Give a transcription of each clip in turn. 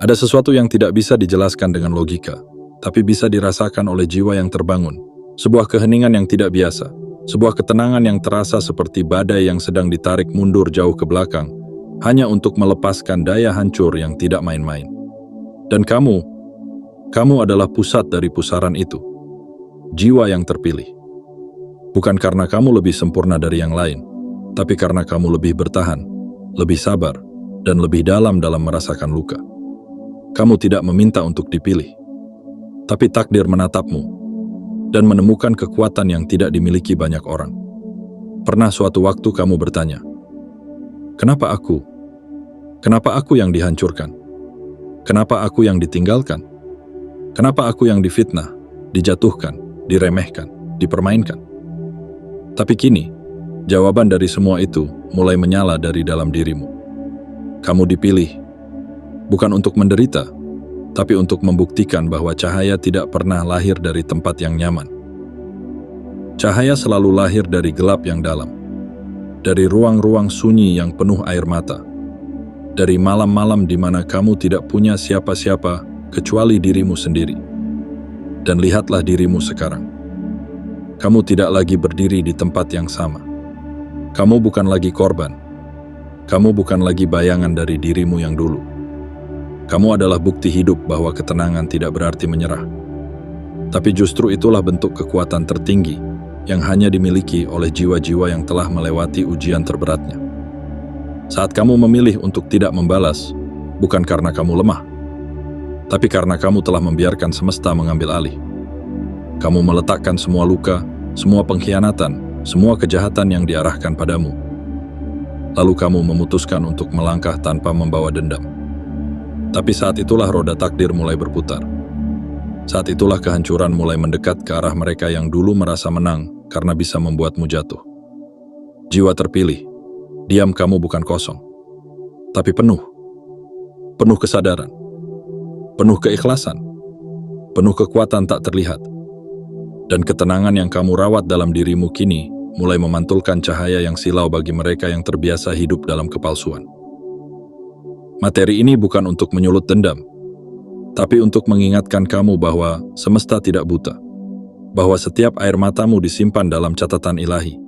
Ada sesuatu yang tidak bisa dijelaskan dengan logika, tapi bisa dirasakan oleh jiwa yang terbangun. Sebuah keheningan yang tidak biasa, sebuah ketenangan yang terasa seperti badai yang sedang ditarik mundur jauh ke belakang, hanya untuk melepaskan daya hancur yang tidak main-main. Dan kamu adalah pusat dari pusaran itu. Jiwa yang terpilih. Bukan karena kamu lebih sempurna dari yang lain, tapi karena kamu lebih bertahan, lebih sabar, dan lebih dalam merasakan luka. Kamu tidak meminta untuk dipilih, tapi takdir menatapmu dan menemukan kekuatan yang tidak dimiliki banyak orang. Pernah suatu waktu kamu bertanya, kenapa aku? Kenapa aku yang dihancurkan? Kenapa aku yang ditinggalkan? Kenapa aku yang difitnah, dijatuhkan, diremehkan, dipermainkan? Tapi kini, jawaban dari semua itu mulai menyala dari dalam dirimu. Kamu dipilih, bukan untuk menderita, tapi untuk membuktikan bahwa cahaya tidak pernah lahir dari tempat yang nyaman. Cahaya selalu lahir dari gelap yang dalam, dari ruang-ruang sunyi yang penuh air mata, dari malam-malam di mana kamu tidak punya siapa-siapa kecuali dirimu sendiri. Dan lihatlah dirimu sekarang. Kamu tidak lagi berdiri di tempat yang sama. Kamu bukan lagi korban. Kamu bukan lagi bayangan dari dirimu yang dulu. Kamu adalah bukti hidup bahwa ketenangan tidak berarti menyerah. Tapi justru itulah bentuk kekuatan tertinggi yang hanya dimiliki oleh jiwa-jiwa yang telah melewati ujian terberatnya. Saat kamu memilih untuk tidak membalas, bukan karena kamu lemah, tapi karena kamu telah membiarkan semesta mengambil alih. Kamu meletakkan semua luka, semua pengkhianatan, semua kejahatan yang diarahkan padamu. Lalu kamu memutuskan untuk melangkah tanpa membawa dendam. Tapi saat itulah roda takdir mulai berputar. Saat itulah kehancuran mulai mendekat ke arah mereka yang dulu merasa menang karena bisa membuatmu jatuh. Jiwa terpilih, diam kamu bukan kosong, tapi penuh. Penuh kesadaran, penuh keikhlasan, penuh kekuatan tak terlihat. Dan ketenangan yang kamu rawat dalam dirimu kini mulai memantulkan cahaya yang silau bagi mereka yang terbiasa hidup dalam kepalsuan. Materi ini bukan untuk menyulut dendam, tapi untuk mengingatkan kamu bahwa semesta tidak buta, bahwa setiap air matamu disimpan dalam catatan ilahi,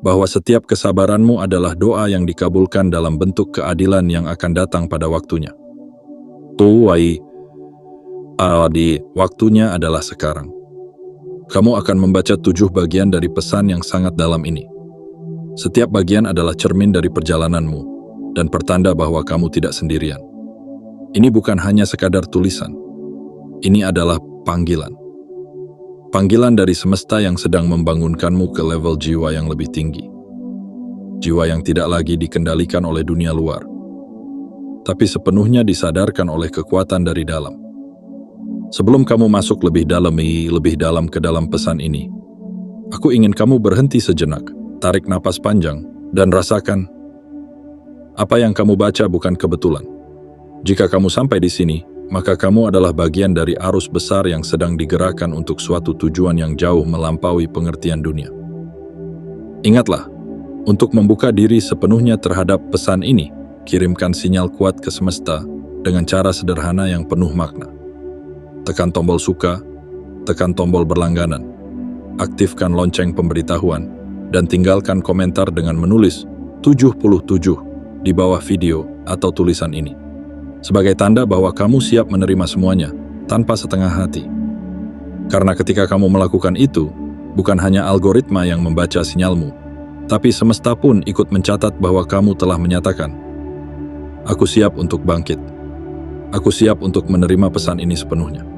bahwa setiap kesabaranmu adalah doa yang dikabulkan dalam bentuk keadilan yang akan datang pada waktunya. Waktunya adalah sekarang. Kamu akan membaca 7 bagian dari pesan yang sangat dalam ini. Setiap bagian adalah cermin dari perjalananmu dan pertanda bahwa kamu tidak sendirian. Ini bukan hanya sekadar tulisan. Ini adalah panggilan. Panggilan dari semesta yang sedang membangunkanmu ke level jiwa yang lebih tinggi. Jiwa yang tidak lagi dikendalikan oleh dunia luar, tapi sepenuhnya disadarkan oleh kekuatan dari dalam. Sebelum kamu masuk lebih dalam ke dalam pesan ini, aku ingin kamu berhenti sejenak, tarik napas panjang, dan rasakan apa yang kamu baca bukan kebetulan. Jika kamu sampai di sini, maka kamu adalah bagian dari arus besar yang sedang digerakkan untuk suatu tujuan yang jauh melampaui pengertian dunia. Ingatlah, untuk membuka diri sepenuhnya terhadap pesan ini, kirimkan sinyal kuat ke semesta dengan cara sederhana yang penuh makna. Tekan tombol suka, tekan tombol berlangganan, aktifkan lonceng pemberitahuan, dan tinggalkan komentar dengan menulis 77 di bawah video atau tulisan ini. Sebagai tanda bahwa kamu siap menerima semuanya, tanpa setengah hati. Karena ketika kamu melakukan itu, bukan hanya algoritma yang membaca sinyalmu, tapi semesta pun ikut mencatat bahwa kamu telah menyatakan, "Aku siap untuk bangkit. Aku siap untuk menerima pesan ini sepenuhnya.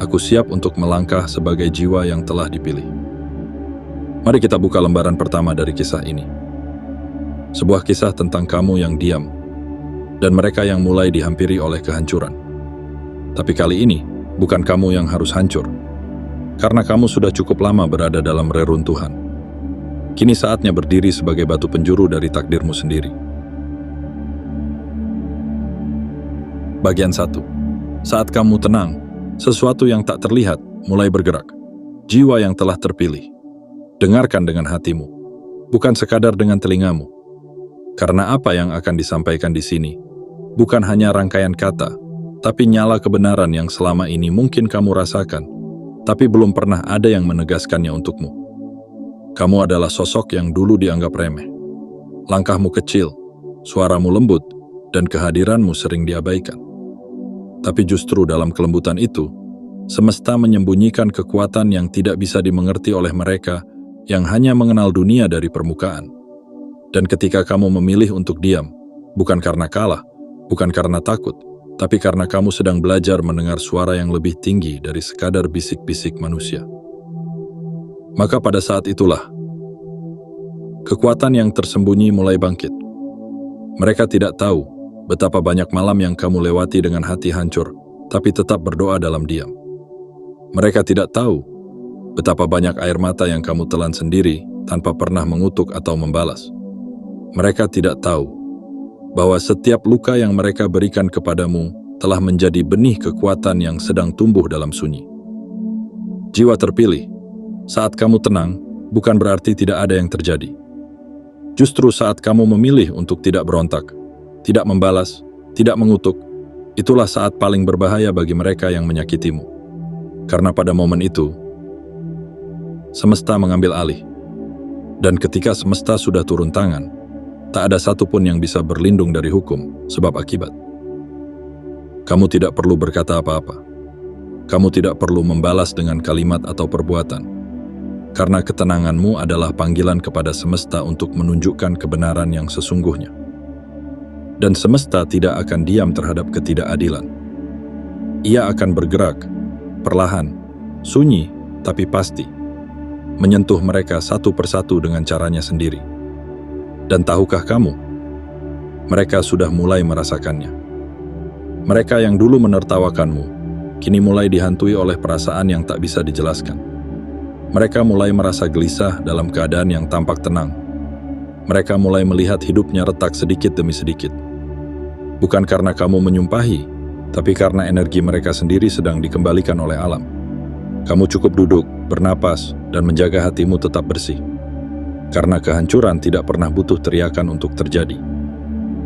Aku siap untuk melangkah sebagai jiwa yang telah dipilih." Mari kita buka lembaran pertama dari kisah ini. Sebuah kisah tentang kamu yang diam, dan mereka yang mulai dihampiri oleh kehancuran. Tapi kali ini, bukan kamu yang harus hancur, karena kamu sudah cukup lama berada dalam reruntuhan. Kini saatnya berdiri sebagai batu penjuru dari takdirmu sendiri. Bagian 1. Saat kamu tenang, sesuatu yang tak terlihat mulai bergerak. Jiwa yang telah terpilih. Dengarkan dengan hatimu, bukan sekadar dengan telingamu. Karena apa yang akan disampaikan di sini bukan hanya rangkaian kata, tapi nyala kebenaran yang selama ini mungkin kamu rasakan, tapi belum pernah ada yang menegaskannya untukmu. Kamu adalah sosok yang dulu dianggap remeh. Langkahmu kecil, suaramu lembut, dan kehadiranmu sering diabaikan. Tapi justru dalam kelembutan itu, semesta menyembunyikan kekuatan yang tidak bisa dimengerti oleh mereka yang hanya mengenal dunia dari permukaan. Dan ketika kamu memilih untuk diam, bukan karena kalah, bukan karena takut, tapi karena kamu sedang belajar mendengar suara yang lebih tinggi dari sekadar bisik-bisik manusia. Maka pada saat itulah, kekuatan yang tersembunyi mulai bangkit. Mereka tidak tahu betapa banyak malam yang kamu lewati dengan hati hancur, tapi tetap berdoa dalam diam. Mereka tidak tahu betapa banyak air mata yang kamu telan sendiri tanpa pernah mengutuk atau membalas. Mereka tidak tahu bahwa setiap luka yang mereka berikan kepadamu telah menjadi benih kekuatan yang sedang tumbuh dalam sunyi. Jiwa terpilih, saat kamu tenang, bukan berarti tidak ada yang terjadi. Justru saat kamu memilih untuk tidak berontak, tidak membalas, tidak mengutuk, itulah saat paling berbahaya bagi mereka yang menyakitimu. Karena pada momen itu, semesta mengambil alih. Dan ketika semesta sudah turun tangan, tak ada satupun yang bisa berlindung dari hukum sebab akibat. Kamu tidak perlu berkata apa-apa. Kamu tidak perlu membalas dengan kalimat atau perbuatan. Karena ketenanganmu adalah panggilan kepada semesta untuk menunjukkan kebenaran yang sesungguhnya. Dan semesta tidak akan diam terhadap ketidakadilan. Ia akan bergerak, perlahan, sunyi, tapi pasti, menyentuh mereka satu persatu dengan caranya sendiri. Dan tahukah kamu, mereka sudah mulai merasakannya. Mereka yang dulu menertawakanmu, kini mulai dihantui oleh perasaan yang tak bisa dijelaskan. Mereka mulai merasa gelisah dalam keadaan yang tampak tenang. Mereka mulai melihat hidupnya retak sedikit demi sedikit. Bukan karena kamu menyumpahi, tapi karena energi mereka sendiri sedang dikembalikan oleh alam. Kamu cukup duduk, bernapas, dan menjaga hatimu tetap bersih. Karena kehancuran tidak pernah butuh teriakan untuk terjadi.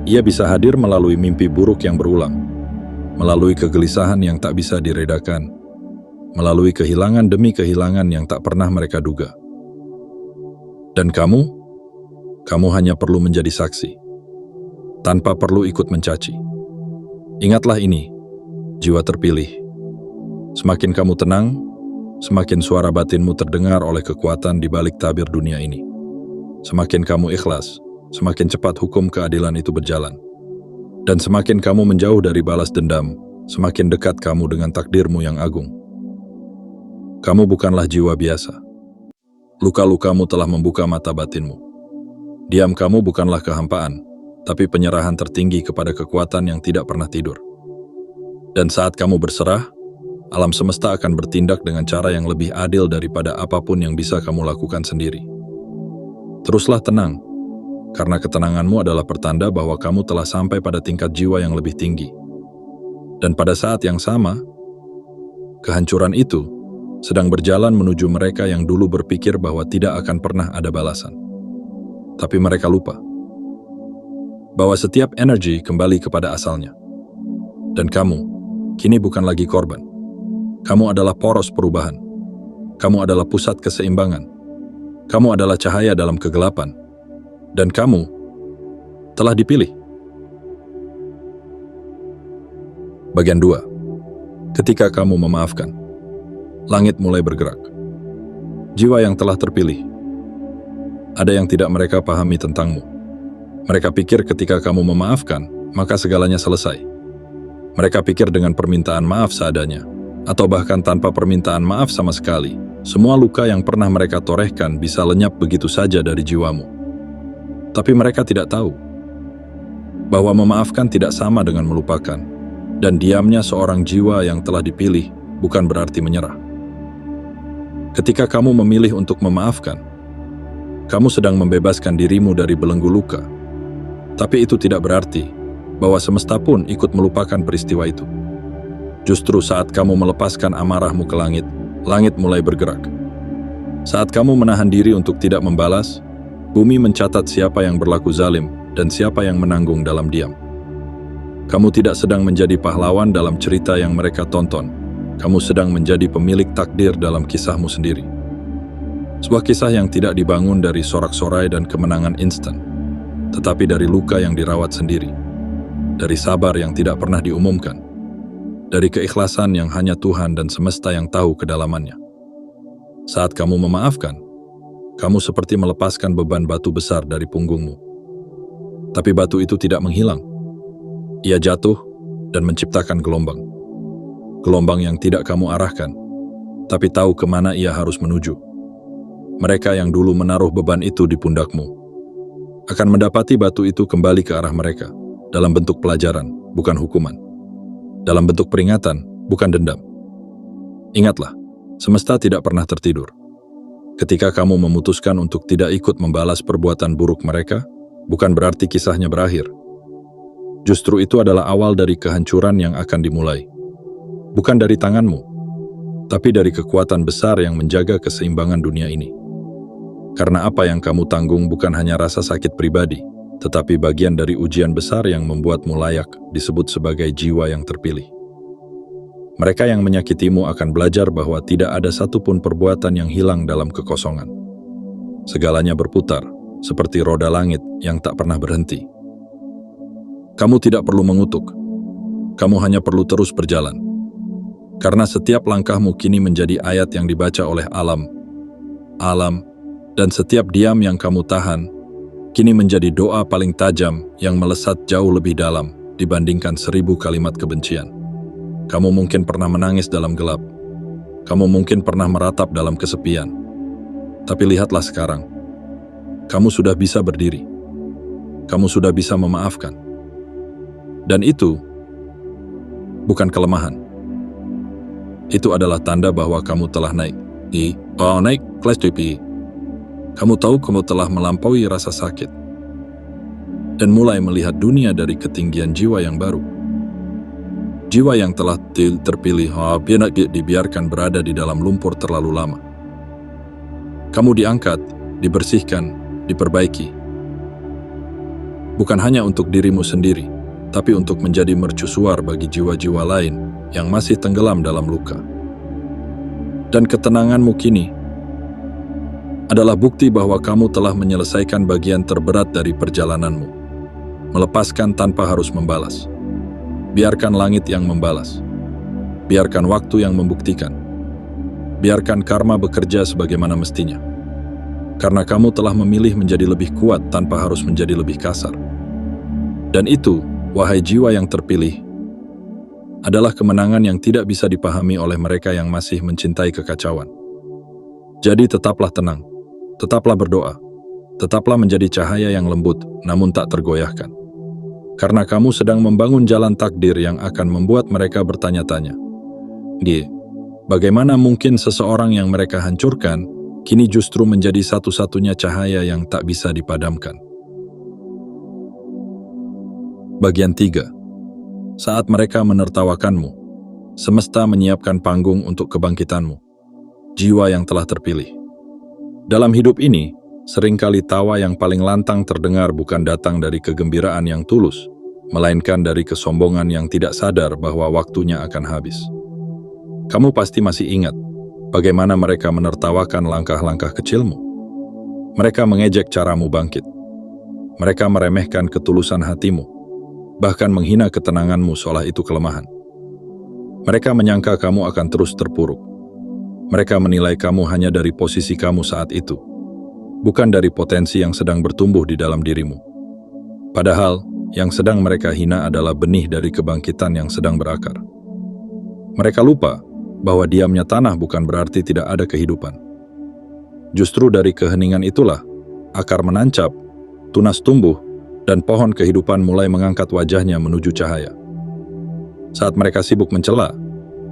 Ia bisa hadir melalui mimpi buruk yang berulang, melalui kegelisahan yang tak bisa diredakan, melalui kehilangan demi kehilangan yang tak pernah mereka duga. Dan kamu hanya perlu menjadi saksi, tanpa perlu ikut mencaci. Ingatlah ini, jiwa terpilih. Semakin kamu tenang, semakin suara batinmu terdengar oleh kekuatan di balik tabir dunia ini. Semakin kamu ikhlas, semakin cepat hukum keadilan itu berjalan. Dan semakin kamu menjauh dari balas dendam, semakin dekat kamu dengan takdirmu yang agung. Kamu bukanlah jiwa biasa. Luka-lukamu telah membuka mata batinmu. Diam kamu bukanlah kehampaan, tapi penyerahan tertinggi kepada kekuatan yang tidak pernah tidur. Dan saat kamu berserah, alam semesta akan bertindak dengan cara yang lebih adil daripada apapun yang bisa kamu lakukan sendiri. Teruslah tenang, karena ketenanganmu adalah pertanda bahwa kamu telah sampai pada tingkat jiwa yang lebih tinggi. Dan pada saat yang sama, kehancuran itu sedang berjalan menuju mereka yang dulu berpikir bahwa tidak akan pernah ada balasan. Tapi mereka lupa bahwa setiap energi kembali kepada asalnya. Dan kamu kini bukan lagi korban. Kamu adalah poros perubahan. Kamu adalah pusat keseimbangan. Kamu adalah cahaya dalam kegelapan. Dan kamu telah dipilih. Bagian 2. Ketika kamu memaafkan, langit mulai bergerak. Jiwa yang telah terpilih. Ada yang tidak mereka pahami tentangmu. Mereka pikir ketika kamu memaafkan, maka segalanya selesai. Mereka pikir dengan permintaan maaf seadanya, atau bahkan tanpa permintaan maaf sama sekali, semua luka yang pernah mereka torehkan bisa lenyap begitu saja dari jiwamu. Tapi mereka tidak tahu bahwa memaafkan tidak sama dengan melupakan, dan diamnya seorang jiwa yang telah dipilih bukan berarti menyerah. Ketika kamu memilih untuk memaafkan, kamu sedang membebaskan dirimu dari belenggu luka. Tapi itu tidak berarti bahwa semesta pun ikut melupakan peristiwa itu. Justru saat kamu melepaskan amarahmu ke langit, langit mulai bergerak. Saat kamu menahan diri untuk tidak membalas, bumi mencatat siapa yang berlaku zalim dan siapa yang menanggung dalam diam. Kamu tidak sedang menjadi pahlawan dalam cerita yang mereka tonton. Kamu sedang menjadi pemilik takdir dalam kisahmu sendiri. Sebuah kisah yang tidak dibangun dari sorak-sorai dan kemenangan instan, tetapi dari luka yang dirawat sendiri, dari sabar yang tidak pernah diumumkan, dari keikhlasan yang hanya Tuhan dan semesta yang tahu kedalamannya. Saat kamu memaafkan, kamu seperti melepaskan beban batu besar dari punggungmu. Tapi batu itu tidak menghilang. Ia jatuh dan menciptakan gelombang. Gelombang yang tidak kamu arahkan, tapi tahu kemana ia harus menuju. Mereka yang dulu menaruh beban itu di pundakmu akan mendapati batu itu kembali ke arah mereka, dalam bentuk pelajaran, bukan hukuman. Dalam bentuk peringatan, bukan dendam. Ingatlah, semesta tidak pernah tertidur. Ketika kamu memutuskan untuk tidak ikut membalas perbuatan buruk mereka, bukan berarti kisahnya berakhir. Justru itu adalah awal dari kehancuran yang akan dimulai. Bukan dari tanganmu, tapi dari kekuatan besar yang menjaga keseimbangan dunia ini. Karena apa yang kamu tanggung bukan hanya rasa sakit pribadi, tetapi bagian dari ujian besar yang membuatmu layak disebut sebagai jiwa yang terpilih. Mereka yang menyakitimu akan belajar bahwa tidak ada satupun perbuatan yang hilang dalam kekosongan. Segalanya berputar, seperti roda langit yang tak pernah berhenti. Kamu tidak perlu mengutuk, kamu hanya perlu terus berjalan. Karena setiap langkahmu kini menjadi ayat yang dibaca oleh alam, dan setiap diam yang kamu tahan, kini menjadi doa paling tajam yang melesat jauh lebih dalam dibandingkan 1000 kalimat kebencian. Kamu mungkin pernah menangis dalam gelap, kamu mungkin pernah meratap dalam kesepian, tapi lihatlah sekarang, kamu sudah bisa berdiri, kamu sudah bisa memaafkan. Dan itu bukan kelemahan. Itu adalah tanda bahwa kamu telah naik kelas DP. Kamu tahu kamu telah melampaui rasa sakit dan mulai melihat dunia dari ketinggian jiwa yang baru. Jiwa yang telah terpilih tidak dibiarkan berada di dalam lumpur terlalu lama. Kamu diangkat, dibersihkan, diperbaiki. Bukan hanya untuk dirimu sendiri, tapi untuk menjadi mercusuar bagi jiwa-jiwa lain yang masih tenggelam dalam luka. Dan ketenanganmu kini adalah bukti bahwa kamu telah menyelesaikan bagian terberat dari perjalananmu. Melepaskan tanpa harus membalas. Biarkan langit yang membalas. Biarkan waktu yang membuktikan. Biarkan karma bekerja sebagaimana mestinya. Karena kamu telah memilih menjadi lebih kuat tanpa harus menjadi lebih kasar. Dan itu, wahai jiwa yang terpilih, adalah kemenangan yang tidak bisa dipahami oleh mereka yang masih mencintai kekacauan. Jadi tetaplah tenang, tetaplah berdoa, tetaplah menjadi cahaya yang lembut namun tak tergoyahkan. Karena kamu sedang membangun jalan takdir yang akan membuat mereka bertanya-tanya. Bagaimana mungkin seseorang yang mereka hancurkan, kini justru menjadi satu-satunya cahaya yang tak bisa dipadamkan. Bagian 3. Saat mereka menertawakanmu, semesta menyiapkan panggung untuk kebangkitanmu. Jiwa yang telah terpilih. Dalam hidup ini, seringkali tawa yang paling lantang terdengar bukan datang dari kegembiraan yang tulus, melainkan dari kesombongan yang tidak sadar bahwa waktunya akan habis. Kamu pasti masih ingat bagaimana mereka menertawakan langkah-langkah kecilmu. Mereka mengejek caramu bangkit. Mereka meremehkan ketulusan hatimu, bahkan menghina ketenanganmu seolah itu kelemahan. Mereka menyangka kamu akan terus terpuruk. Mereka menilai kamu hanya dari posisi kamu saat itu, bukan dari potensi yang sedang bertumbuh di dalam dirimu. Padahal, yang sedang mereka hina adalah benih dari kebangkitan yang sedang berakar. Mereka lupa bahwa diamnya tanah bukan berarti tidak ada kehidupan. Justru dari keheningan itulah, akar menancap, tunas tumbuh, dan pohon kehidupan mulai mengangkat wajahnya menuju cahaya. Saat mereka sibuk mencela,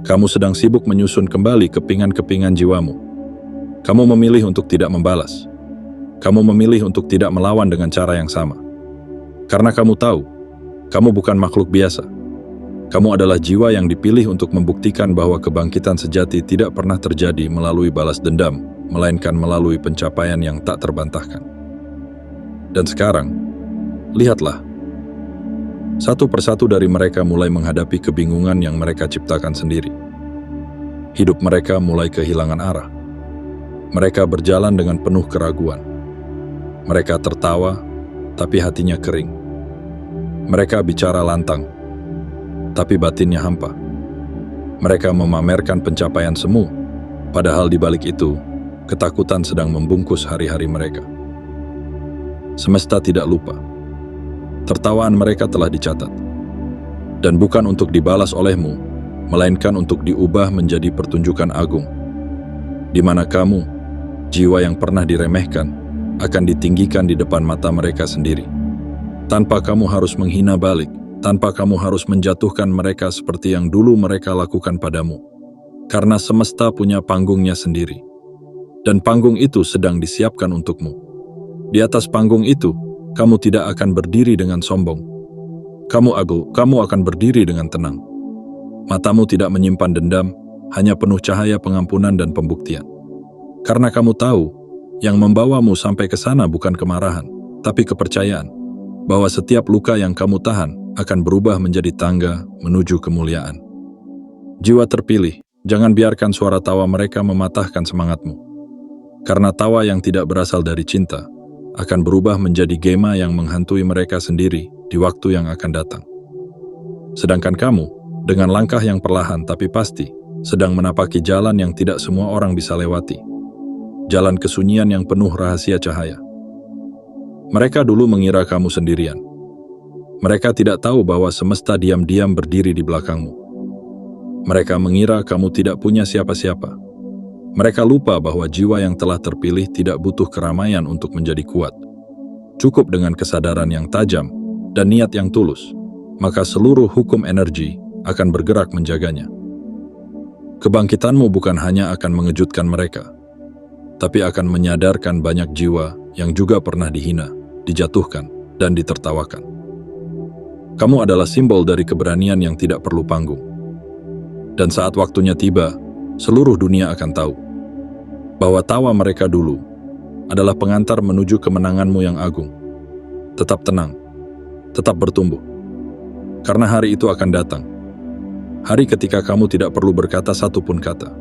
kamu sedang sibuk menyusun kembali kepingan-kepingan jiwamu. Kamu memilih untuk tidak membalas. Kamu memilih untuk tidak melawan dengan cara yang sama. Karena kamu tahu, kamu bukan makhluk biasa. Kamu adalah jiwa yang dipilih untuk membuktikan bahwa kebangkitan sejati tidak pernah terjadi melalui balas dendam, melainkan melalui pencapaian yang tak terbantahkan. Dan sekarang, lihatlah, Satu persatu dari mereka mulai menghadapi kebingungan yang mereka ciptakan sendiri. Hidup mereka mulai kehilangan arah. Mereka berjalan dengan penuh keraguan. Mereka tertawa, tapi hatinya kering. Mereka bicara lantang, tapi batinnya hampa. Mereka memamerkan pencapaian semu, padahal di balik itu, ketakutan sedang membungkus hari-hari mereka. Semesta tidak lupa. Tertawaan mereka telah dicatat. Dan bukan untuk dibalas olehmu, melainkan untuk diubah menjadi pertunjukan agung, di mana kamu, jiwa yang pernah diremehkan, akan ditinggikan di depan mata mereka sendiri. Tanpa kamu harus menghina balik, tanpa kamu harus menjatuhkan mereka seperti yang dulu mereka lakukan padamu. Karena semesta punya panggungnya sendiri. Dan panggung itu sedang disiapkan untukmu. Di atas panggung itu, kamu tidak akan berdiri dengan sombong. Kamu akan berdiri dengan tenang. Matamu tidak menyimpan dendam, hanya penuh cahaya pengampunan dan pembuktian. Karena kamu tahu, yang membawamu sampai ke sana bukan kemarahan, tapi kepercayaan, bahwa setiap luka yang kamu tahan akan berubah menjadi tangga menuju kemuliaan. Jiwa terpilih, jangan biarkan suara tawa mereka mematahkan semangatmu. Karena tawa yang tidak berasal dari cinta, akan berubah menjadi gema yang menghantui mereka sendiri di waktu yang akan datang. Sedangkan kamu, dengan langkah yang perlahan tapi pasti, sedang menapaki jalan yang tidak semua orang bisa lewati. Jalan kesunyian yang penuh rahasia cahaya. Mereka dulu mengira kamu sendirian. Mereka tidak tahu bahwa semesta diam-diam berdiri di belakangmu. Mereka mengira kamu tidak punya siapa-siapa. Mereka lupa bahwa jiwa yang telah terpilih tidak butuh keramaian untuk menjadi kuat. Cukup dengan kesadaran yang tajam dan niat yang tulus, maka seluruh hukum energi akan bergerak menjaganya. Kebangkitanmu bukan hanya akan mengejutkan mereka, tapi akan menyadarkan banyak jiwa yang juga pernah dihina, dijatuhkan, dan ditertawakan. Kamu adalah simbol dari keberanian yang tidak perlu panggung. Dan saat waktunya tiba, seluruh dunia akan tahu bahwa tawa mereka dulu adalah pengantar menuju kemenanganmu yang agung. Tetap tenang, tetap bertumbuh. Karena hari itu akan datang. Hari ketika kamu tidak perlu berkata satu pun kata.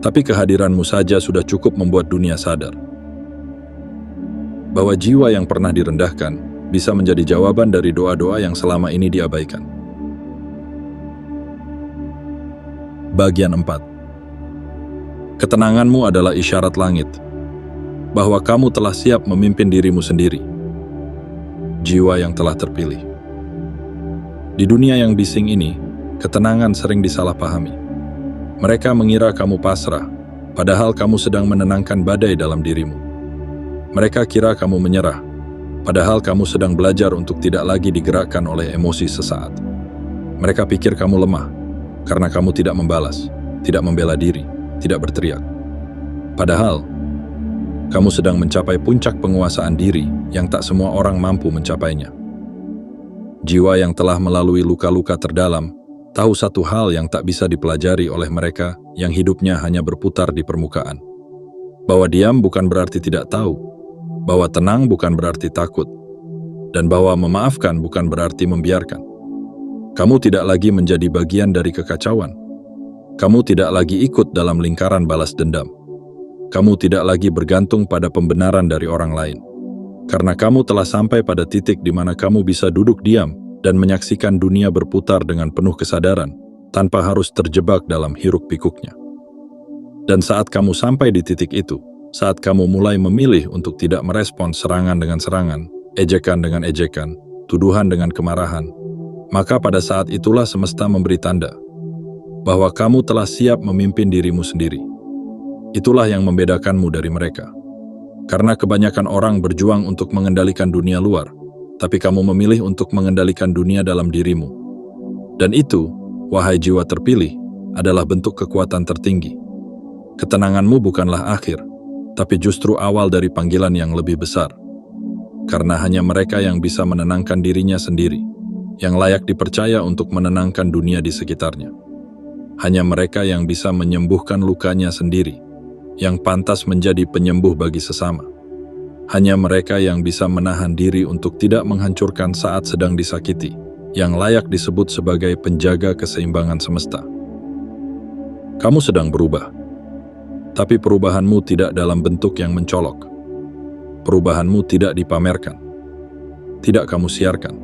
Tapi kehadiranmu saja sudah cukup membuat dunia sadar bahwa jiwa yang pernah direndahkan bisa menjadi jawaban dari doa-doa yang selama ini diabaikan. Bagian 4. Ketenanganmu adalah isyarat langit, bahwa kamu telah siap memimpin dirimu sendiri. Jiwa yang telah terpilih. Di dunia yang bising ini, ketenangan sering disalahpahami. Mereka mengira kamu pasrah, padahal kamu sedang menenangkan badai dalam dirimu. Mereka kira kamu menyerah, padahal kamu sedang belajar untuk tidak lagi digerakkan oleh emosi sesaat. Mereka pikir kamu lemah, karena kamu tidak membalas, tidak membela diri, tidak berteriak. Padahal, kamu sedang mencapai puncak penguasaan diri yang tak semua orang mampu mencapainya. Jiwa yang telah melalui luka-luka terdalam, tahu satu hal yang tak bisa dipelajari oleh mereka yang hidupnya hanya berputar di permukaan. Bahwa diam bukan berarti tidak tahu, bahwa tenang bukan berarti takut, dan bahwa memaafkan bukan berarti membiarkan. Kamu tidak lagi menjadi bagian dari kekacauan. Kamu tidak lagi ikut dalam lingkaran balas dendam. Kamu tidak lagi bergantung pada pembenaran dari orang lain. Karena kamu telah sampai pada titik di mana kamu bisa duduk diam dan menyaksikan dunia berputar dengan penuh kesadaran, tanpa harus terjebak dalam hiruk-pikuknya. Dan saat kamu sampai di titik itu, saat kamu mulai memilih untuk tidak merespons serangan dengan serangan, ejekan dengan ejekan, tuduhan dengan kemarahan, maka pada saat itulah semesta memberi tanda bahwa kamu telah siap memimpin dirimu sendiri. Itulah yang membedakanmu dari mereka. Karena kebanyakan orang berjuang untuk mengendalikan dunia luar, tapi kamu memilih untuk mengendalikan dunia dalam dirimu. Dan itu, wahai jiwa terpilih, adalah bentuk kekuatan tertinggi. Ketenanganmu bukanlah akhir, tapi justru awal dari panggilan yang lebih besar. Karena hanya mereka yang bisa menenangkan dirinya sendiri, yang layak dipercaya untuk menenangkan dunia di sekitarnya. Hanya mereka yang bisa menyembuhkan lukanya sendiri, yang pantas menjadi penyembuh bagi sesama. Hanya mereka yang bisa menahan diri untuk tidak menghancurkan saat sedang disakiti, yang layak disebut sebagai penjaga keseimbangan semesta. Kamu sedang berubah, tapi perubahanmu tidak dalam bentuk yang mencolok. Perubahanmu tidak dipamerkan, tidak kamu siarkan,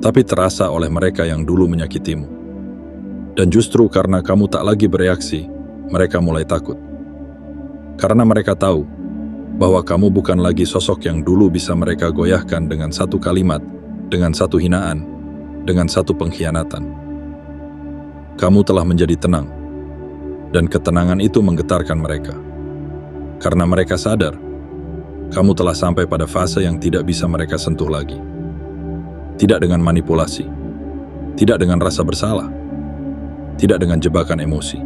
tapi terasa oleh mereka yang dulu menyakitimu. Dan justru karena kamu tak lagi bereaksi, mereka mulai takut. Karena mereka tahu bahwa kamu bukan lagi sosok yang dulu bisa mereka goyahkan dengan satu kalimat, dengan satu hinaan, dengan satu pengkhianatan. Kamu telah menjadi tenang, dan ketenangan itu menggetarkan mereka. Karena mereka sadar, kamu telah sampai pada fase yang tidak bisa mereka sentuh lagi. Tidak dengan manipulasi, tidak dengan rasa bersalah, tidak dengan jebakan emosi.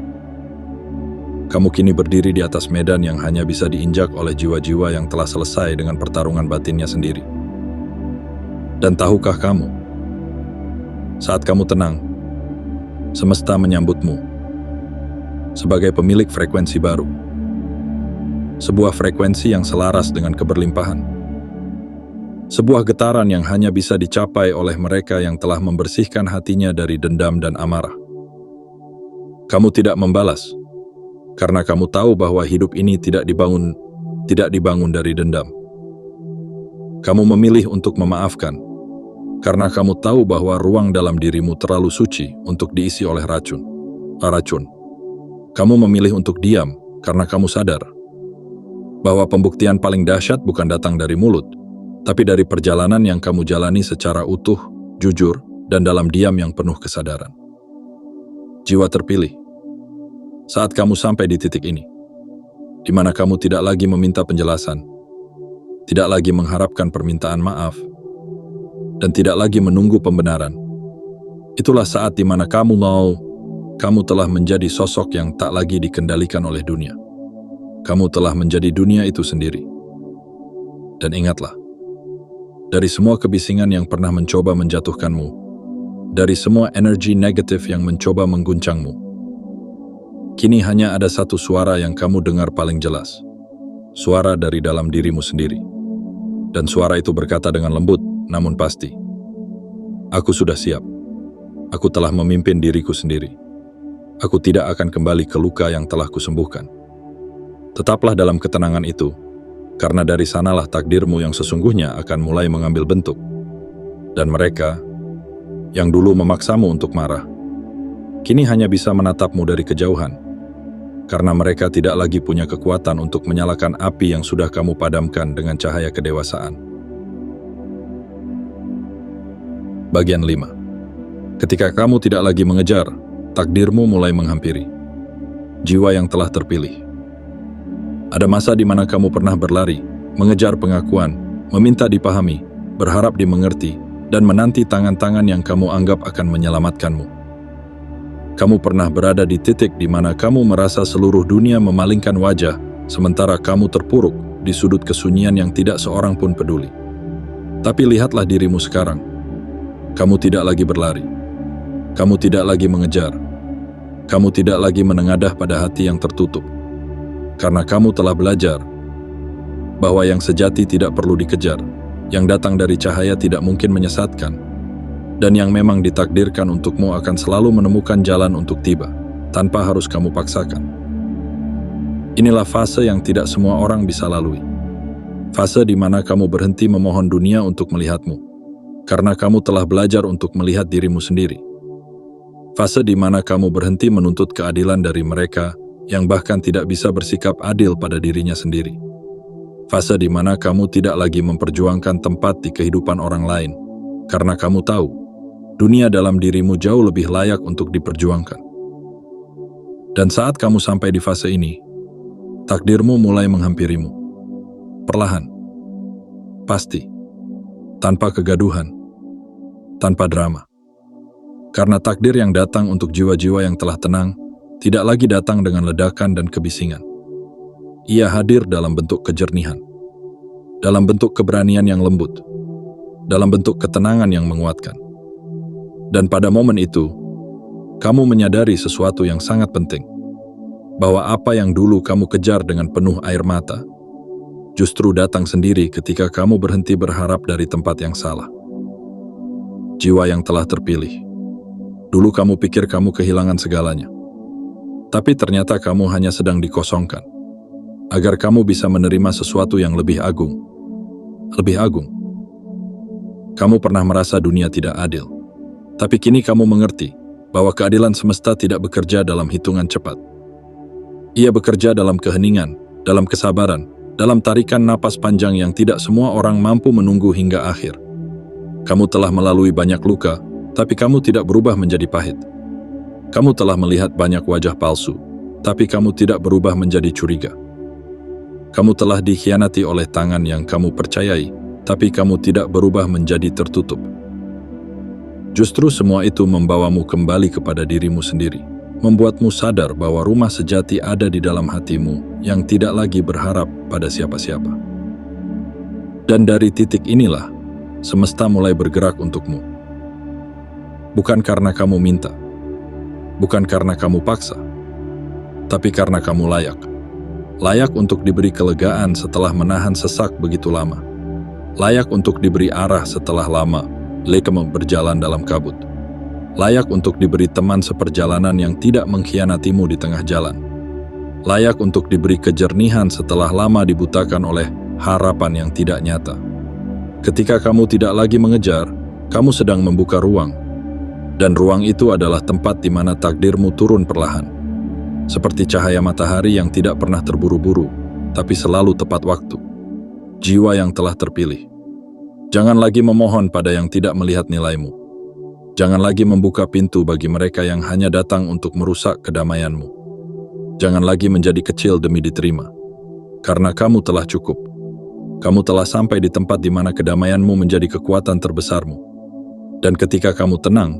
Kamu kini berdiri di atas medan yang hanya bisa diinjak oleh jiwa-jiwa yang telah selesai dengan pertarungan batinnya sendiri. Dan tahukah kamu, saat kamu tenang, semesta menyambutmu sebagai pemilik frekuensi baru. Sebuah frekuensi yang selaras dengan keberlimpahan. Sebuah getaran yang hanya bisa dicapai oleh mereka yang telah membersihkan hatinya dari dendam dan amarah. Kamu tidak membalas, karena kamu tahu bahwa hidup ini tidak dibangun dari dendam. Kamu memilih untuk memaafkan, karena kamu tahu bahwa ruang dalam dirimu terlalu suci untuk diisi oleh racun. Kamu memilih untuk diam, karena kamu sadar bahwa pembuktian paling dahsyat bukan datang dari mulut, tapi dari perjalanan yang kamu jalani secara utuh, jujur, dan dalam diam yang penuh kesadaran. Jiwa terpilih. Saat kamu sampai di titik ini, di mana kamu tidak lagi meminta penjelasan, tidak lagi mengharapkan permintaan maaf, dan tidak lagi menunggu pembenaran, itulah saat di mana kamu telah menjadi sosok yang tak lagi dikendalikan oleh dunia. Kamu telah menjadi dunia itu sendiri. Dan ingatlah, dari semua kebisingan yang pernah mencoba menjatuhkanmu, dari semua energi negatif yang mencoba mengguncangmu, kini hanya ada satu suara yang kamu dengar paling jelas. Suara dari dalam dirimu sendiri. Dan suara itu berkata dengan lembut, namun pasti. Aku sudah siap. Aku telah memimpin diriku sendiri. Aku tidak akan kembali ke luka yang telah kusembuhkan. Tetaplah dalam ketenangan itu, karena dari sanalah takdirmu yang sesungguhnya akan mulai mengambil bentuk. Dan mereka, yang dulu memaksamu untuk marah, kini hanya bisa menatapmu dari kejauhan, karena mereka tidak lagi punya kekuatan untuk menyalakan api yang sudah kamu padamkan dengan cahaya kedewasaan. Bagian 5. Ketika kamu tidak lagi mengejar, takdirmu mulai menghampiri. Jiwa yang telah terpilih. Ada masa di mana kamu pernah berlari, mengejar pengakuan, meminta dipahami, berharap dimengerti, dan menanti tangan-tangan yang kamu anggap akan menyelamatkanmu. Kamu pernah berada di titik di mana kamu merasa seluruh dunia memalingkan wajah, sementara kamu terpuruk di sudut kesunyian yang tidak seorang pun peduli. Tapi lihatlah dirimu sekarang. Kamu tidak lagi berlari. Kamu tidak lagi mengejar. Kamu tidak lagi menengadah pada hati yang tertutup. Karena kamu telah belajar bahwa yang sejati tidak perlu dikejar, yang datang dari cahaya tidak mungkin menyesatkan, dan yang memang ditakdirkan untukmu akan selalu menemukan jalan untuk tiba, tanpa harus kamu paksakan. Inilah fase yang tidak semua orang bisa lalui. Fase di mana kamu berhenti memohon dunia untuk melihatmu, karena kamu telah belajar untuk melihat dirimu sendiri. Fase di mana kamu berhenti menuntut keadilan dari mereka yang bahkan tidak bisa bersikap adil pada dirinya sendiri. Fase di mana kamu tidak lagi memperjuangkan tempat di kehidupan orang lain, karena kamu tahu dunia dalam dirimu jauh lebih layak untuk diperjuangkan. Dan saat kamu sampai di fase ini, takdirmu mulai menghampirimu. Perlahan, pasti, tanpa kegaduhan, tanpa drama. Karena takdir yang datang untuk jiwa-jiwa yang telah tenang, tidak lagi datang dengan ledakan dan kebisingan. Ia hadir dalam bentuk kejernihan, dalam bentuk keberanian yang lembut, dalam bentuk ketenangan yang menguatkan. Dan pada momen itu, kamu menyadari sesuatu yang sangat penting, bahwa apa yang dulu kamu kejar dengan penuh air mata, justru datang sendiri ketika kamu berhenti berharap dari tempat yang salah. jiwa yang telah terpilih. Dulu kamu pikir kamu kehilangan segalanya. Tapi ternyata kamu hanya sedang dikosongkan, agar kamu bisa menerima sesuatu yang lebih agung. Lebih agung. Kamu pernah merasa dunia tidak adil. Tapi kini kamu mengerti bahwa keadilan semesta tidak bekerja dalam hitungan cepat. Ia bekerja dalam keheningan, dalam kesabaran, dalam tarikan napas panjang yang tidak semua orang mampu menunggu hingga akhir. Kamu telah melalui banyak luka, tapi kamu tidak berubah menjadi pahit. Kamu telah melihat banyak wajah palsu, tapi kamu tidak berubah menjadi curiga. Kamu telah dikhianati oleh tangan yang kamu percayai, tapi kamu tidak berubah menjadi tertutup. Justru semua itu membawamu kembali kepada dirimu sendiri, membuatmu sadar bahwa rumah sejati ada di dalam hatimu yang tidak lagi berharap pada siapa-siapa. Dan dari titik inilah, semesta mulai bergerak untukmu. Bukan karena kamu minta, bukan karena kamu paksa, tapi karena kamu layak. Layak untuk diberi kelegaan setelah menahan sesak begitu lama. Layak untuk diberi arah setelah lama kamu berjalan dalam kabut. Layak untuk diberi teman seperjalanan yang tidak mengkhianatimu di tengah jalan. Layak untuk diberi kejernihan setelah lama dibutakan oleh harapan yang tidak nyata. Ketika kamu tidak lagi mengejar, kamu sedang membuka ruang. Dan ruang itu adalah tempat di mana takdirmu turun perlahan. Seperti cahaya matahari yang tidak pernah terburu-buru, tapi selalu tepat waktu. Jiwa yang telah terpilih. Jangan lagi memohon pada yang tidak melihat nilaimu. Jangan lagi membuka pintu bagi mereka yang hanya datang untuk merusak kedamaianmu. Jangan lagi menjadi kecil demi diterima. Karena kamu telah cukup. Kamu telah sampai di tempat di mana kedamaianmu menjadi kekuatan terbesarmu. Dan ketika kamu tenang,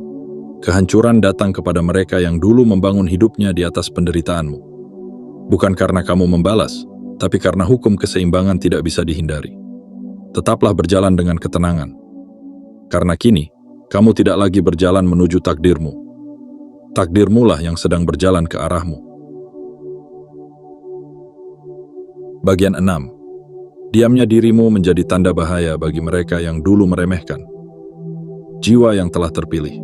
kehancuran datang kepada mereka yang dulu membangun hidupnya di atas penderitaanmu. Bukan karena kamu membalas, tapi karena hukum keseimbangan tidak bisa dihindari. Tetaplah berjalan dengan ketenangan. Karena kini, kamu tidak lagi berjalan menuju takdirmu. Takdirmulah yang sedang berjalan ke arahmu. Bagian 6. Diamnya dirimu menjadi tanda bahaya bagi mereka yang dulu meremehkan. Jiwa yang telah terpilih.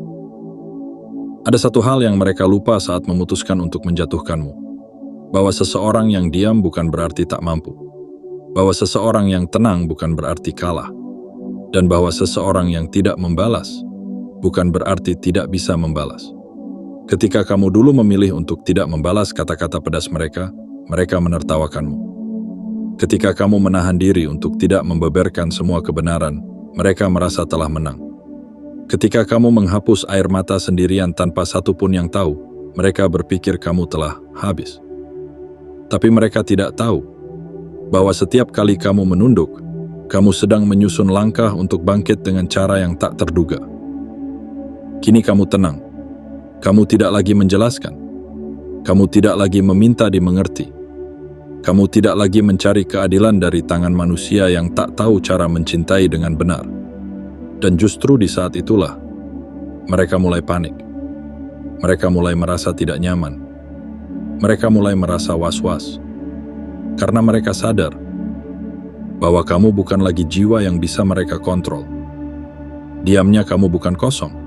Ada satu hal yang mereka lupa saat memutuskan untuk menjatuhkanmu. Bahwa seseorang yang diam bukan berarti tak mampu. Bahwa seseorang yang tenang bukan berarti kalah. Dan bahwa seseorang yang tidak membalas bukan berarti tidak bisa membalas. Ketika kamu dulu memilih untuk tidak membalas kata-kata pedas mereka, mereka menertawakanmu. Ketika kamu menahan diri untuk tidak membeberkan semua kebenaran, mereka merasa telah menang. Ketika kamu menghapus air mata sendirian tanpa satupun yang tahu, mereka berpikir kamu telah habis. Tapi mereka tidak tahu bahwa setiap kali kamu menunduk, kamu sedang menyusun langkah untuk bangkit dengan cara yang tak terduga. Kini kamu tenang. Kamu tidak lagi menjelaskan. Kamu tidak lagi meminta dimengerti. Kamu tidak lagi mencari keadilan dari tangan manusia yang tak tahu cara mencintai dengan benar. Dan justru di saat itulah, mereka mulai panik. Mereka mulai merasa tidak nyaman. Mereka mulai merasa was-was. Karena mereka sadar bahwa kamu bukan lagi jiwa yang bisa mereka kontrol. Diamnya kamu bukan kosong.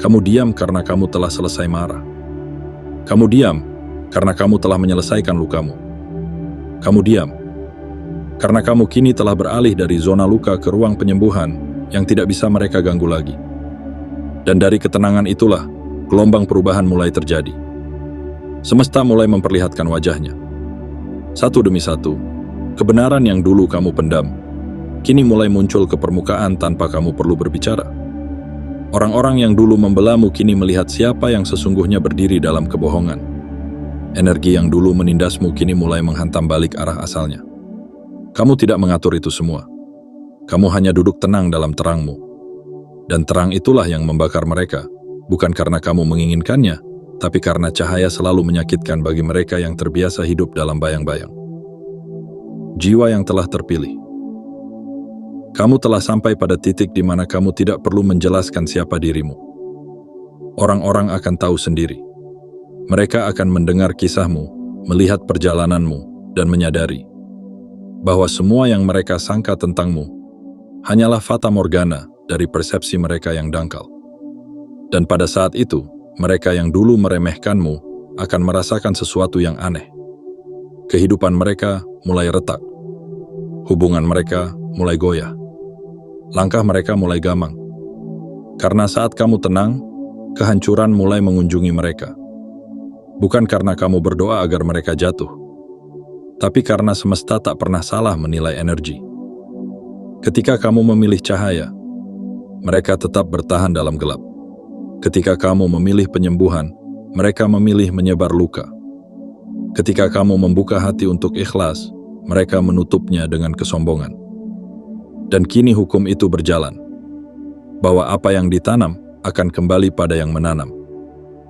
Kamu diam karena kamu telah selesai marah. Kamu diam karena kamu telah menyelesaikan lukamu. Kamu diam karena kamu kini telah beralih dari zona luka ke ruang penyembuhan yang tidak bisa mereka ganggu lagi. Dan dari ketenangan itulah, gelombang perubahan mulai terjadi. Semesta mulai memperlihatkan wajahnya. Satu demi satu, kebenaran yang dulu kamu pendam, kini mulai muncul ke permukaan tanpa kamu perlu berbicara. Orang-orang yang dulu membelamu kini melihat siapa yang sesungguhnya berdiri dalam kebohongan. Energi yang dulu menindasmu kini mulai menghantam balik arah asalnya. Kamu tidak mengatur itu semua. Kamu hanya duduk tenang dalam terangmu. Dan terang itulah yang membakar mereka, bukan karena kamu menginginkannya, tapi karena cahaya selalu menyakitkan bagi mereka yang terbiasa hidup dalam bayang-bayang. Jiwa yang telah terpilih. Kamu telah sampai pada titik di mana kamu tidak perlu menjelaskan siapa dirimu. Orang-orang akan tahu sendiri. Mereka akan mendengar kisahmu, melihat perjalananmu, dan menyadari bahwa semua yang mereka sangka tentangmu hanyalah fata morgana dari persepsi mereka yang dangkal. Dan pada saat itu, mereka yang dulu meremehkanmu akan merasakan sesuatu yang aneh. Kehidupan mereka mulai retak. Hubungan mereka mulai goyah. Langkah mereka mulai gamang. Karena saat kamu tenang, kehancuran mulai mengunjungi mereka. Bukan karena kamu berdoa agar mereka jatuh, tapi karena semesta tak pernah salah menilai energi. Ketika kamu memilih cahaya, mereka tetap bertahan dalam gelap. Ketika kamu memilih penyembuhan, mereka memilih menyebar luka. Ketika kamu membuka hati untuk ikhlas, mereka menutupnya dengan kesombongan. Dan kini hukum itu berjalan, bahwa apa yang ditanam akan kembali pada yang menanam.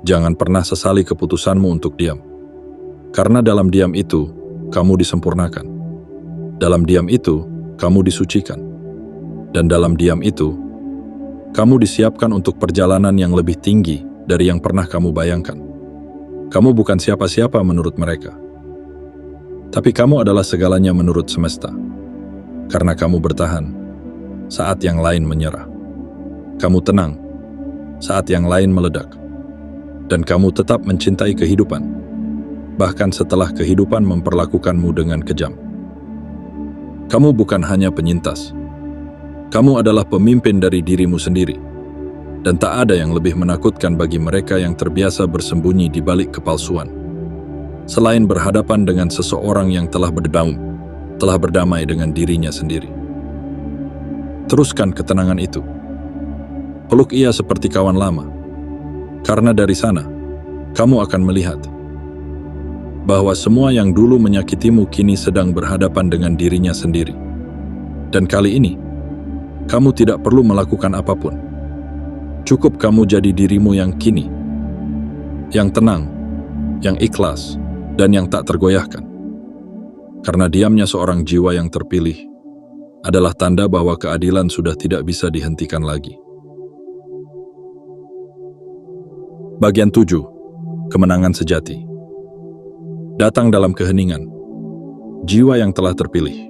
Jangan pernah sesali keputusanmu untuk diam. Karena dalam diam itu, kamu disempurnakan. Dalam diam itu, kamu disucikan. Dan dalam diam itu, kamu disiapkan untuk perjalanan yang lebih tinggi dari yang pernah kamu bayangkan. Kamu bukan siapa-siapa menurut mereka. Tapi kamu adalah segalanya menurut semesta. Karena kamu bertahan saat yang lain menyerah. Kamu tenang saat yang lain meledak. Dan kamu tetap mencintai kehidupan, bahkan setelah kehidupan memperlakukanmu dengan kejam. Kamu bukan hanya penyintas. Kamu adalah pemimpin dari dirimu sendiri. Dan tak ada yang lebih menakutkan bagi mereka yang terbiasa bersembunyi di balik kepalsuan, selain berhadapan dengan seseorang yang telah berdamai dengan dirinya sendiri. Teruskan ketenangan itu. Peluk ia seperti kawan lama. Karena dari sana, kamu akan melihat bahwa semua yang dulu menyakitimu kini sedang berhadapan dengan dirinya sendiri. Dan kali ini, kamu tidak perlu melakukan apapun. Cukup kamu jadi dirimu yang kini, yang tenang, yang ikhlas, dan yang tak tergoyahkan. Karena diamnya seorang jiwa yang terpilih adalah tanda bahwa keadilan sudah tidak bisa dihentikan lagi. Bagian 7. Kemenangan sejati. Datang dalam keheningan. Jiwa yang telah terpilih.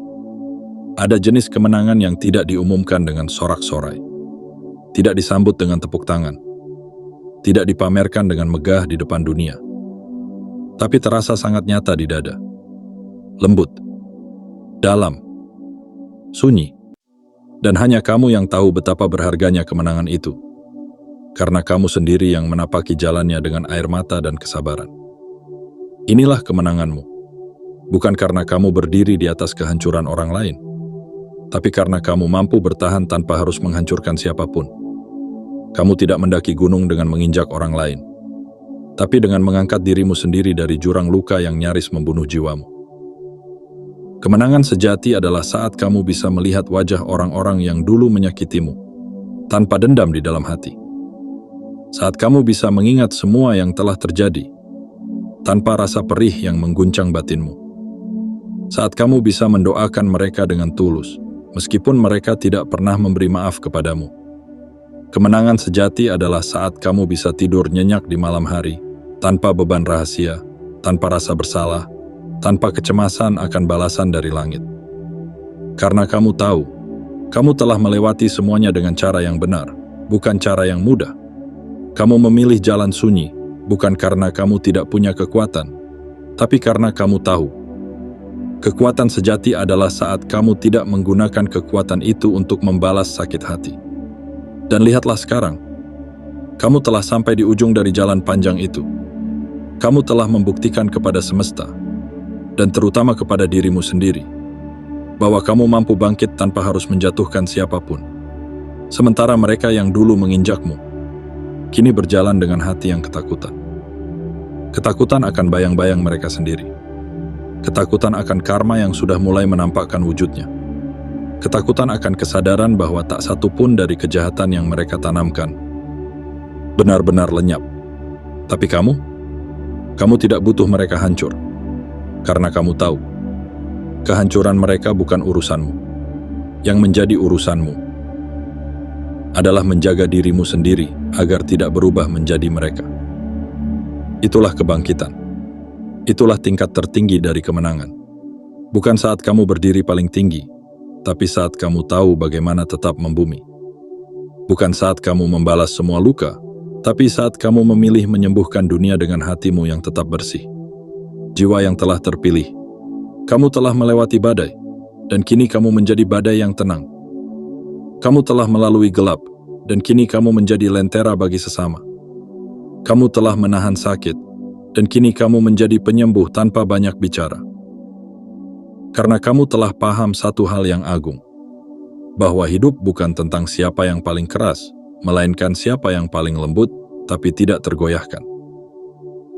Ada jenis kemenangan yang tidak diumumkan dengan sorak-sorai. Tidak disambut dengan tepuk tangan. Tidak dipamerkan dengan megah di depan dunia. Tapi terasa sangat nyata di dada. Lembut. Dalam. Sunyi. Dan hanya kamu yang tahu betapa berharganya kemenangan itu. Karena kamu sendiri yang menapaki jalannya dengan air mata dan kesabaran. Inilah kemenanganmu. Bukan karena kamu berdiri di atas kehancuran orang lain, tapi karena kamu mampu bertahan tanpa harus menghancurkan siapapun. Kamu tidak mendaki gunung dengan menginjak orang lain, tapi dengan mengangkat dirimu sendiri dari jurang luka yang nyaris membunuh jiwamu. Kemenangan sejati adalah saat kamu bisa melihat wajah orang-orang yang dulu menyakitimu, tanpa dendam di dalam hati. Saat kamu bisa mengingat semua yang telah terjadi, tanpa rasa perih yang mengguncang batinmu. Saat kamu bisa mendoakan mereka dengan tulus, meskipun mereka tidak pernah memberi maaf kepadamu. Kemenangan sejati adalah saat kamu bisa tidur nyenyak di malam hari, tanpa beban rahasia, tanpa rasa bersalah, tanpa kecemasan akan balasan dari langit. Karena kamu tahu, kamu telah melewati semuanya dengan cara yang benar, bukan cara yang mudah. Kamu memilih jalan sunyi, bukan karena kamu tidak punya kekuatan, tapi karena kamu tahu. Kekuatan sejati adalah saat kamu tidak menggunakan kekuatan itu untuk membalas sakit hati. Dan lihatlah sekarang, kamu telah sampai di ujung dari jalan panjang itu. Kamu telah membuktikan kepada semesta, dan terutama kepada dirimu sendiri, bahwa kamu mampu bangkit tanpa harus menjatuhkan siapapun. Sementara mereka yang dulu menginjakmu, kini berjalan dengan hati yang ketakutan. Ketakutan akan bayang-bayang mereka sendiri. Ketakutan akan karma yang sudah mulai menampakkan wujudnya. Ketakutan akan kesadaran bahwa tak satu pun dari kejahatan yang mereka tanamkan benar-benar lenyap. Tapi kamu tidak butuh mereka hancur. Karena kamu tahu, kehancuran mereka bukan urusanmu. Yang menjadi urusanmu adalah menjaga dirimu sendiri agar tidak berubah menjadi mereka. Itulah kebangkitan. Itulah tingkat tertinggi dari kemenangan. Bukan saat kamu berdiri paling tinggi, tapi saat kamu tahu bagaimana tetap membumi. Bukan saat kamu membalas semua luka, tapi saat kamu memilih menyembuhkan dunia dengan hatimu yang tetap bersih. Jiwa yang telah terpilih, kamu telah melewati badai, dan kini kamu menjadi badai yang tenang. Kamu telah melalui gelap, dan kini kamu menjadi lentera bagi sesama. Kamu telah menahan sakit, dan kini kamu menjadi penyembuh tanpa banyak bicara. Karena kamu telah paham satu hal yang agung, bahwa hidup bukan tentang siapa yang paling keras, melainkan siapa yang paling lembut, tapi tidak tergoyahkan.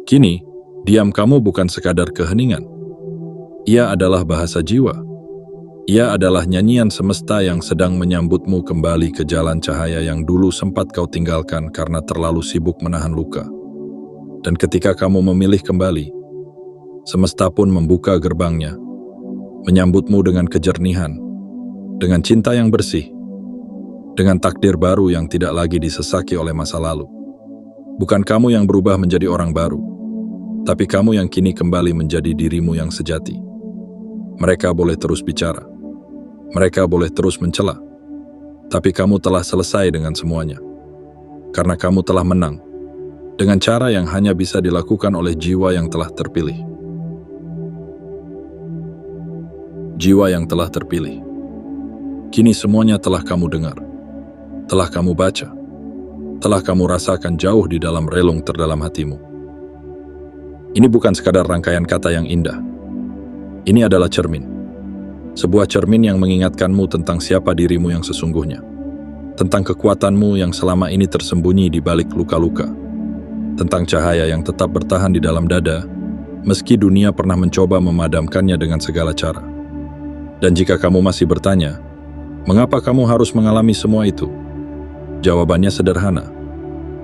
Kini, diam kamu bukan sekadar keheningan. Ia adalah bahasa jiwa. Ia adalah nyanyian semesta yang sedang menyambutmu kembali ke jalan cahaya yang dulu sempat kau tinggalkan karena terlalu sibuk menahan luka. Dan ketika kamu memilih kembali, semesta pun membuka gerbangnya, menyambutmu dengan kejernihan, dengan cinta yang bersih, dengan takdir baru yang tidak lagi disesaki oleh masa lalu. Bukan kamu yang berubah menjadi orang baru, tapi kamu yang kini kembali menjadi dirimu yang sejati. Mereka boleh terus bicara, mereka boleh terus mencela, tapi kamu telah selesai dengan semuanya. Karena kamu telah menang, dengan cara yang hanya bisa dilakukan oleh jiwa yang telah terpilih. Jiwa yang telah terpilih. Kini semuanya telah kamu dengar, telah kamu baca, telah kamu rasakan jauh di dalam relung terdalam hatimu. Ini bukan sekadar rangkaian kata yang indah. Ini adalah cermin. Sebuah cermin yang mengingatkanmu tentang siapa dirimu yang sesungguhnya. Tentang kekuatanmu yang selama ini tersembunyi di balik luka-luka. Tentang cahaya yang tetap bertahan di dalam dada, meski dunia pernah mencoba memadamkannya dengan segala cara. Dan jika kamu masih bertanya, mengapa kamu harus mengalami semua itu? Jawabannya sederhana,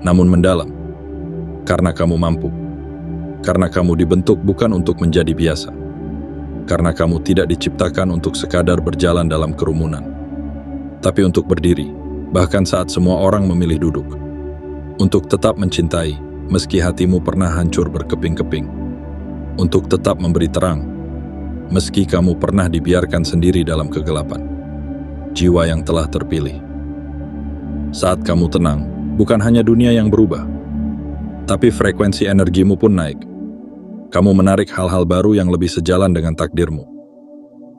namun mendalam. Karena kamu mampu. Karena kamu dibentuk bukan untuk menjadi biasa. Karena kamu tidak diciptakan untuk sekadar berjalan dalam kerumunan, tapi untuk berdiri, bahkan saat semua orang memilih duduk. Untuk tetap mencintai, meski hatimu pernah hancur berkeping-keping. Untuk tetap memberi terang, meski kamu pernah dibiarkan sendiri dalam kegelapan. Jiwa yang telah terpilih. Saat kamu tenang, bukan hanya dunia yang berubah, tapi frekuensi energimu pun naik. Kamu menarik hal-hal baru yang lebih sejalan dengan takdirmu.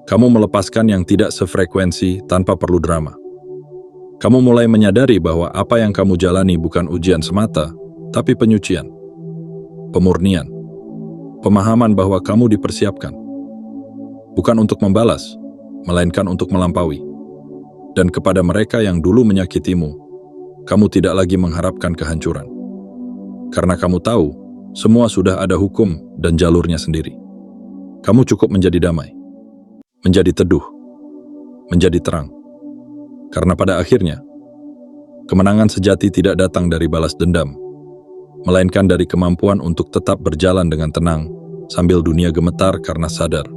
Kamu melepaskan yang tidak sefrekuensi tanpa perlu drama. Kamu mulai menyadari bahwa apa yang kamu jalani bukan ujian semata, tapi penyucian, pemurnian, pemahaman bahwa kamu dipersiapkan. Bukan untuk membalas, melainkan untuk melampaui. Dan kepada mereka yang dulu menyakitimu, kamu tidak lagi mengharapkan kehancuran. Karena kamu tahu, semua sudah ada hukum dan jalurnya sendiri. Kamu cukup menjadi damai, menjadi teduh, menjadi terang. Karena pada akhirnya, kemenangan sejati tidak datang dari balas dendam, melainkan dari kemampuan untuk tetap berjalan dengan tenang, sambil dunia gemetar karena sadar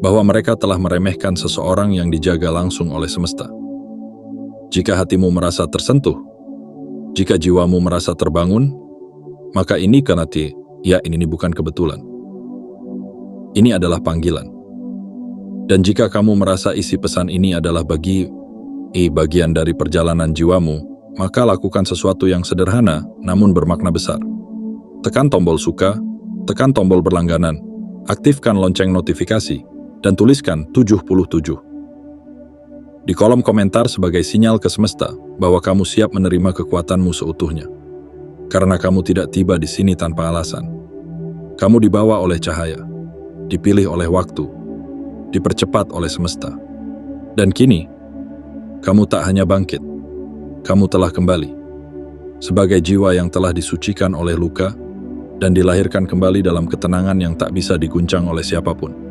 bahwa mereka telah meremehkan seseorang yang dijaga langsung oleh semesta. Jika hatimu merasa tersentuh, jika jiwamu merasa terbangun, maka ini karena ini bukan kebetulan. Ini adalah panggilan. Dan jika kamu merasa isi pesan ini adalah bagian dari perjalanan jiwamu, maka lakukan sesuatu yang sederhana namun bermakna besar. Tekan tombol suka, tekan tombol berlangganan, aktifkan lonceng notifikasi, dan tuliskan 77 di kolom komentar sebagai sinyal ke semesta bahwa kamu siap menerima kekuatanmu seutuhnya. Karena kamu tidak tiba di sini tanpa alasan. Kamu dibawa oleh cahaya, dipilih oleh waktu, dipercepat oleh semesta. Dan kini, kamu tak hanya bangkit, kamu telah kembali. Sebagai jiwa yang telah disucikan oleh luka dan dilahirkan kembali dalam ketenangan yang tak bisa diguncang oleh siapapun.